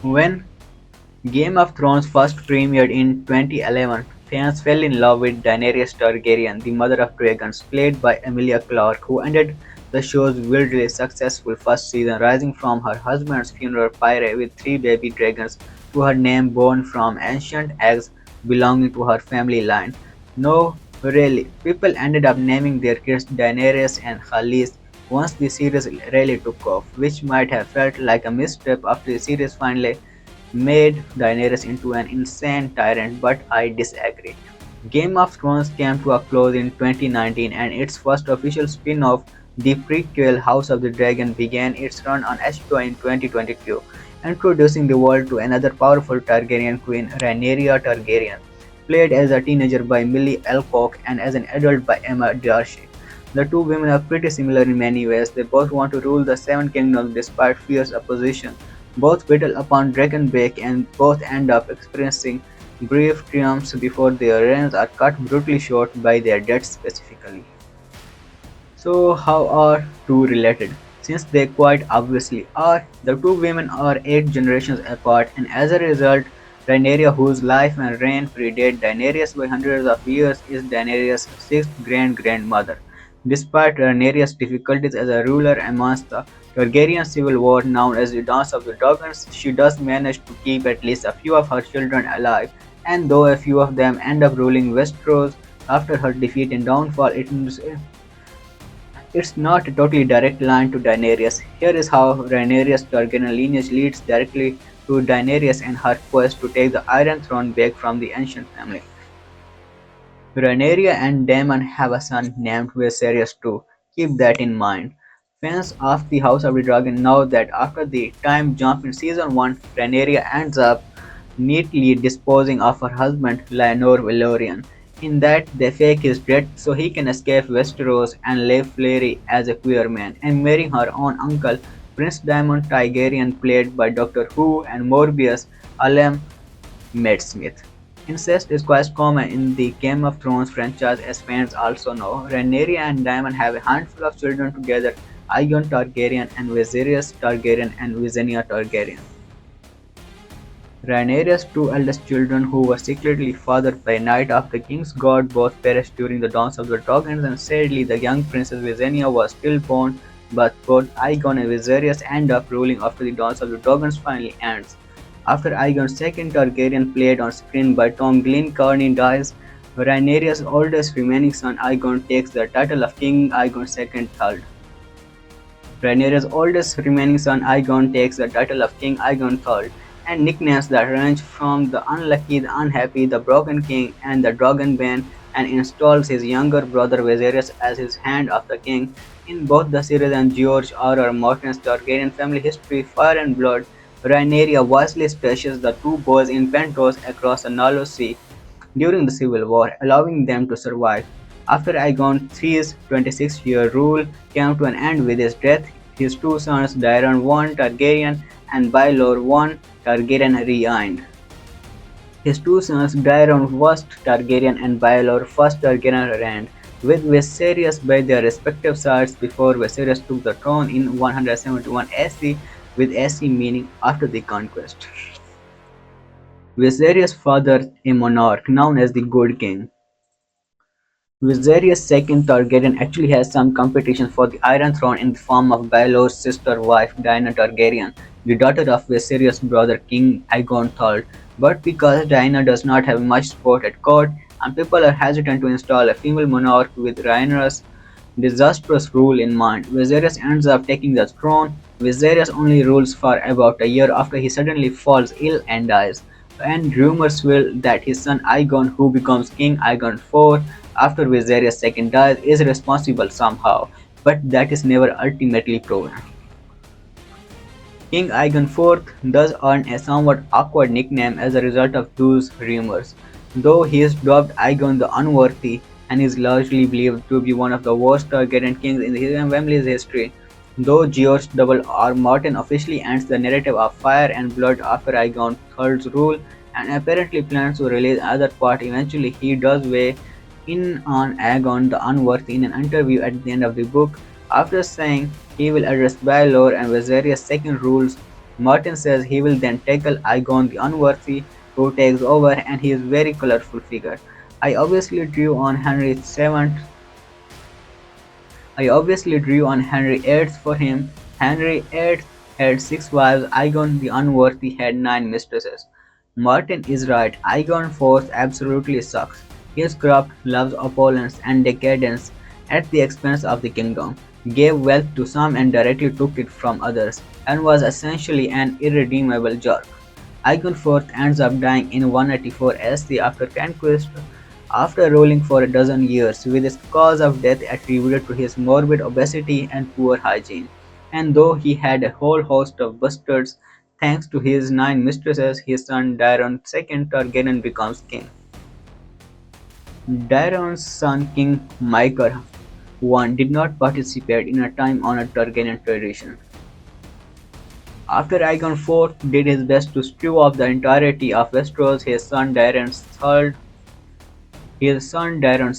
When Game of Thrones first premiered in 2011, fans fell in love with Daenerys Targaryen, the Mother of Dragons, played by Emilia Clarke, who ended the show's wildly successful first season, rising from her husband's funeral pyre with three baby dragons to her name born from ancient eggs belonging to her family line. No, really, people ended up naming their kids Daenerys and Khaleesi once the series really took off, which might have felt like a misstep after the series finally made Daenerys into an insane tyrant, but I disagree. Game of Thrones came to a close in 2019 and its first official spin-off, the prequel House of the Dragon, began its run on HBO in 2022, introducing the world to another powerful Targaryen queen, Rhaenyra Targaryen, played as a teenager by Millie Alcock and as an adult by Emma Darcy. The two women are pretty similar in many ways. They both want to rule the Seven Kingdoms despite fierce opposition. Both battle upon Dragonbreak and both end up experiencing brief triumphs before their reigns are cut brutally short by their deaths specifically. So how are two related? Since they quite obviously are, the two women are 8 generations apart and as a result, Rhaenyra, whose life and reign predate Daenerys by hundreds of years, is Daenerys' sixth grandmother. Despite Rhaenyra's difficulties as a ruler amongst the Targaryen civil war known as the Dance of the Dragons, she does manage to keep at least a few of her children alive, and though a few of them end up ruling Westeros after her defeat and downfall, it's not a totally direct line to Daenerys. Here is how Rhaenyra's Targaryen lineage leads directly to Daenerys and her quest to take the Iron Throne back from the ancient family. Rhaenyra and Daemon have a son named Viserys too. Keep that in mind. Fans of the House of the Dragon know that after the time jump in season 1, Rhaenyra ends up neatly disposing of her husband Lyonor Velaryon. In that, they fake his death so he can escape Westeros and live freely as a queer man, and marrying her own uncle, Prince Daemon Targaryen, played by Doctor Who and Morbius alum Matt Smith. Incest is quite common in the Game of Thrones franchise, as fans also know. Rhaenyra and Daemon have a handful of children together: Aegon Targaryen and Viserys Targaryen and Visenya Targaryen. Rhaenyra's two eldest children, who were secretly fathered by Night of the King's God, both perished during the Dance of the Dragons, and sadly, the young Princess Visenya was stillborn, but both Aegon and Viserys end up ruling after the Dance of the Dragons finally ends. After Aegon's second Targaryen, played on screen by Tom Glencairn, dies, Rhaenyra's oldest remaining son Aegon takes the title of King Aegon II III. Rhaenyra's oldest remaining son Aegon takes the title of King Aegon III, and nicknames that range from the Unlucky, the Unhappy, the Broken King, and the Dragonbane, and installs his younger brother Viserys as his Hand of the King. In both the series and George R. R. Martin's Targaryen family history, Fire and Blood, Rhaenyra wisely stashes the two boys in Pentos across the Nalo Sea during the Civil War, allowing them to survive. After Aegon III's 26-year rule came to an end with his death, his two sons Daeron I Targaryen and Baelor I Targaryen reigned. His two sons Daeron I Targaryen and Baelor I Targaryen reigned, with Viserys by their respective sides before Viserys took the throne in 171 AC, with AC meaning after the conquest. Viserys fathered a monarch known as the Good King. Viserys' second Targaryen actually has some competition for the Iron Throne in the form of Baelor's sister wife Daenerys Targaryen, the daughter of Viserys' brother King Aegon III. But because Daenerys does not have much support at court, and people are hesitant to install a female monarch with Rhaenyra's disastrous rule in mind, Viserys ends up taking the throne. Viserys only rules for about a year after he suddenly falls ill and dies, and rumors will that his son Aegon, who becomes King Aegon IV after Viserys II dies, is responsible somehow, but that is never ultimately proven. King Aegon IV does earn a somewhat awkward nickname as a result of those rumors, though he is dubbed Aegon the Unworthy and is largely believed to be one of the worst Targaryen kings in his family's history. Though George W. R. Martin officially ends the narrative of Fire and Blood after Aegon III's rule and apparently plans to release another part eventually, he does weigh in on Aegon the Unworthy in an interview at the end of the book, after saying he will address Baelor and Viserys' second rules Martin says he will then tackle Aegon the Unworthy, who takes over, and he is a very colorful figure. I obviously drew on Henry VII I obviously drew on Henry VIII for him. Henry VIII had six wives, Aegon the Unworthy had nine mistresses. Martin is right, Aegon IV absolutely sucks. He is corrupt, loves opulence and decadence at the expense of the kingdom, gave wealth to some and directly took it from others, and was essentially an irredeemable jerk. Aegon IV ends up dying in 184 SC after conquest after ruling for a dozen years, with his cause of death attributed to his morbid obesity and poor hygiene. And though he had a whole host of bastards, thanks to his nine mistresses, his son Daeron II Targaryen becomes king. Daeron's son King Maekar I did not participate in a time-honored Targaryen tradition. After Aegon IV did his best to stew off the entirety of Westeros, his son Daeron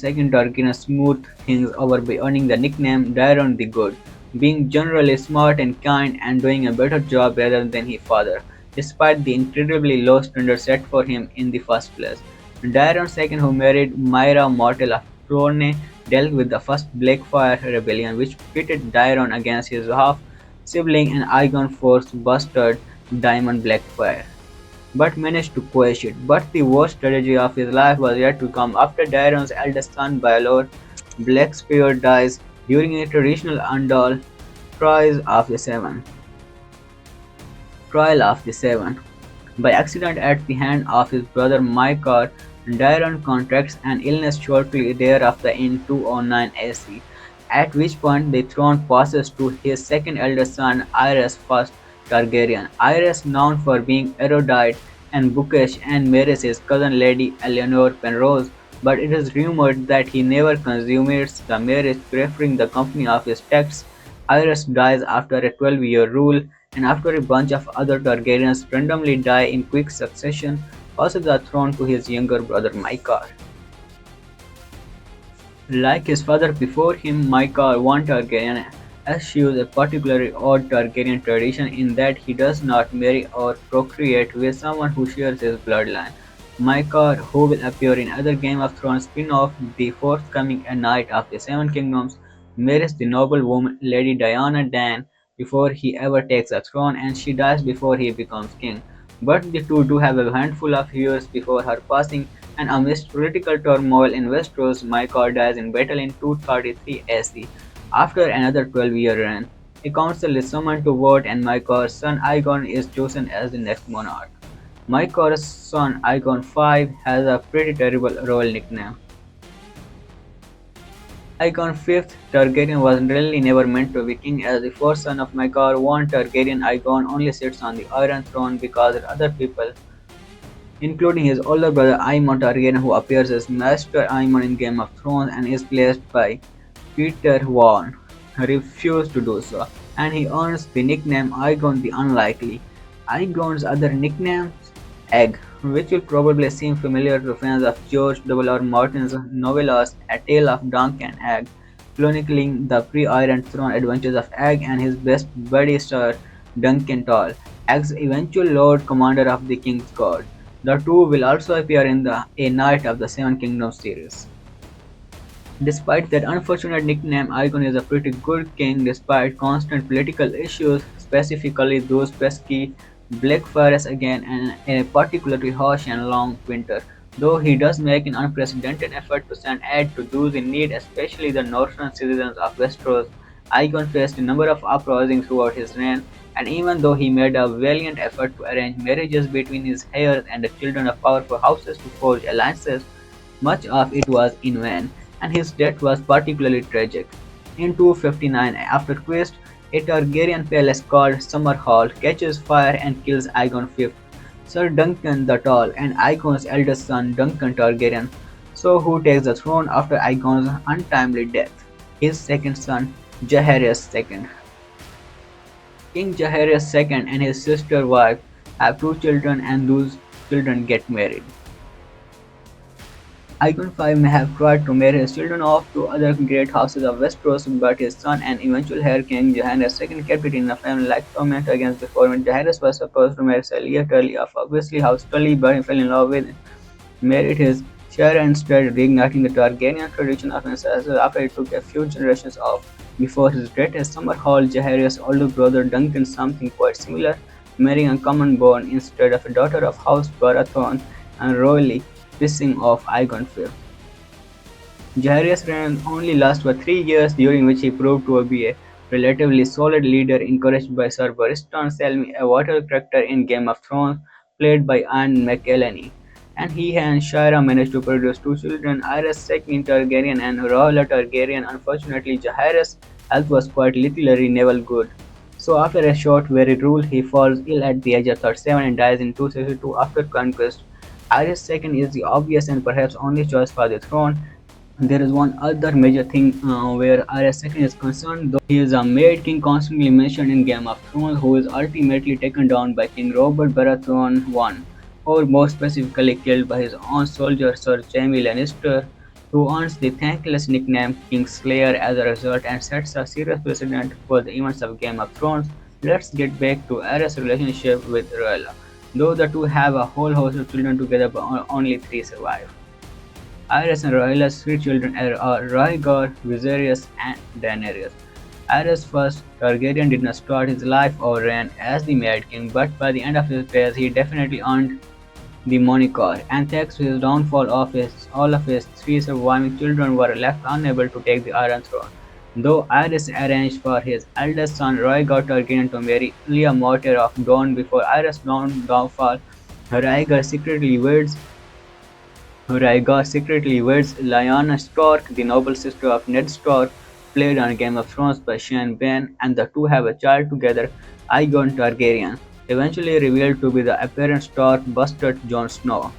II Targaryen smoothed things over by earning the nickname Daeron the Good, being generally smart and kind and doing a better job rather than his father, despite the incredibly low standards set for him in the first place. Daeron II, who married Myra Mortell of Torne, dealt with the first Blackfyre rebellion, which pitted Daeron against his half-sibling and Aegon IV's bastard Daemon Blackfyre but managed to quash it. But the worst tragedy of his life was yet to come after Daeron's eldest son Baelor Blackspear dies during a traditional Undal trial of the Seven. Trial of the Seven. By accident at the hand of his brother Maekar, Daeron contracts an illness shortly thereafter in 209 AC, at which point the throne passes to his second eldest son Aerys I Targaryen. Aerys, known for being erudite and bookish, and marries his cousin Lady Eleanor Penrose, but it is rumored that he never consummates the marriage, preferring the company of his texts. Aerys dies after a 12-year rule, and after a bunch of other Targaryens randomly die in quick succession, passes the throne to his younger brother Maekar. Like his father before him, Maekar I Targaryen eschews a particularly odd Targaryen tradition in that he does not marry or procreate with someone who shares his bloodline. Maekar, who will appear in other Game of Thrones spin-off the forthcoming A Knight of the Seven Kingdoms, marries the noblewoman Lady Diana Dan before he ever takes the throne, and she dies before he becomes king. But the two do have a handful of years before her passing, and amidst political turmoil in Westeros, Maekar dies in battle in 233 AC. After another 12-year reign, a council is summoned to vote, and Maekar's son Aegon is chosen as the next monarch. Maekar's son Aegon V has a pretty terrible royal nickname. Aegon V Targaryen was really never meant to be king, as the first son of Maekar I Targaryen. Aegon only sits on the Iron Throne because other people, including his older brother Aemon Targaryen, who appears as Maester Aemon in Game of Thrones and is played by Peter Vaughan, refused to do so, and he earns the nickname Aegon the Unlikely. Aegon's other nicknames, Egg, which will probably seem familiar to fans of George W. R. Martin's novellas A Tale of Dunk and Egg, chronicling the pre-Iron Throne adventures of Egg and his best buddy Sir Duncan Tall, Egg's eventual Lord Commander of the King's Guard. The two will also appear in the A Knight of the Seven Kingdoms series. Despite that unfortunate nickname, Aegon is a pretty good king despite constant political issues, specifically those pesky Blackfyres again and a particularly harsh and long winter. Though he does make an unprecedented effort to send aid to those in need, especially the northern citizens of Westeros, Aegon faced a number of uprisings throughout his reign, and even though he made a valiant effort to arrange marriages between his heirs and the children of powerful houses to forge alliances, much of it was in vain, and his death was particularly tragic. In 259, after Quest, a Targaryen palace called Summerhall catches fire and kills Aegon V, Sir Duncan the Tall, and Aegon's eldest son Duncan Targaryen, so who takes the throne after Aegon's untimely death. His second son, Jaehaerys II. King Jaehaerys II and his sister wife have two children, and those children get married. Aegon V may have tried to marry his children off to other great houses of Westeros, but his son and eventual heir King Jaehaerys II kept it in the family like torment against before when Jaehaerys was supposed to marry Celia Tully of obviously House Tully, but he fell in love with married his share and started reigniting the Targaryen tradition of ancestors after it took a few generations off. Before his death, as Summerhall, Jaehaerys' older brother Duncan something quite similar, marrying a common born instead of a daughter of House Baratheon and royally pissing off Aegon IV. Jaehaerys' reign only lasted for 3 years, during which he proved to be a relatively solid leader encouraged by Sir Barristan Selmy, a vital character in Game of Thrones, played by Ian McKellen. And he and Shira managed to produce two children, Aerys II Targaryen and Rhaenyra Targaryen. Unfortunately, Jaehaerys' health was quite literally never good. So after a short very rule, he falls ill at the age of 37 and dies in 262 after conquest. Aerys II is the obvious and perhaps only choice for the throne. There is one other major thing where Arya II is concerned, though he is a Mad King constantly mentioned in Game of Thrones, who is ultimately taken down by King Robert Baratheon I, or more specifically killed by his own soldier Sir Jaime Lannister, who earns the thankless nickname Kingslayer as a result and sets a serious precedent for the events of Game of Thrones. Let's get back to Arya's relationship with Rhaenyra. Though the two have a whole host of children together, but only three survive. Aerys and Rhaenyra's three children are Rhaegar, Viserys, and Daenerys. Aerys' first Targaryen did not start his life or reign as the Mad King, but by the end of his days he definitely earned the moniker, and thanks to his downfall, all of his three surviving children were left unable to take the Iron Throne. Though Aerys arranged for his eldest son Rhaegar Targaryen to marry Lyanna Mormont of Dorne before Aerys' downfall, Rhaegar secretly weds Rhaegar secretly weds Lyanna Stark, the noble sister of Ned Stark, played on Game of Thrones by Sean Bean, and the two have a child together, Aegon Targaryen, eventually revealed to be the apparent Stark bastard Jon Snow.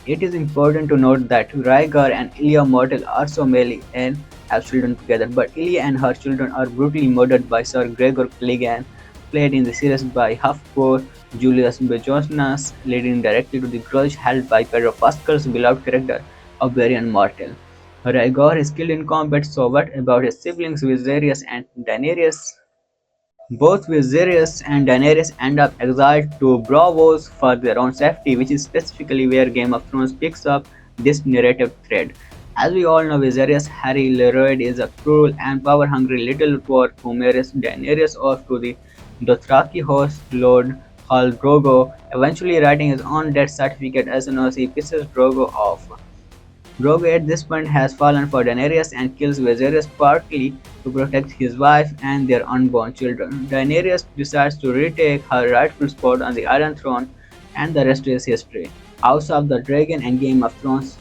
It is important to note that Rhaegar and Ilya Mortal also marry and have children together, but Ilya and her children are brutally murdered by Sir Gregor Clegane, played in the series by Huffport Julius Bejonas, leading directly to the grudge held by Pedro Pascal's beloved character of Varian Mortal. Rhaegar is killed in combat, so what about his siblings Viserys and Daenerys? Both Viserys and Daenerys end up exiled to Braavos for their own safety, which is specifically where Game of Thrones picks up this narrative thread. As we all know, Viserys Harry Leroyd is a cruel and power-hungry little dwarf who marries Daenerys off to the Dothraki host Lord Khal Drogo, eventually writing his own death certificate as soon as he pisses Drogo off. Drogo at this point has fallen for Daenerys and kills Viserys partly to protect his wife and their unborn children. Daenerys decides to retake her rightful spot on the Iron Throne, and the rest is history. House of the Dragon and Game of Thrones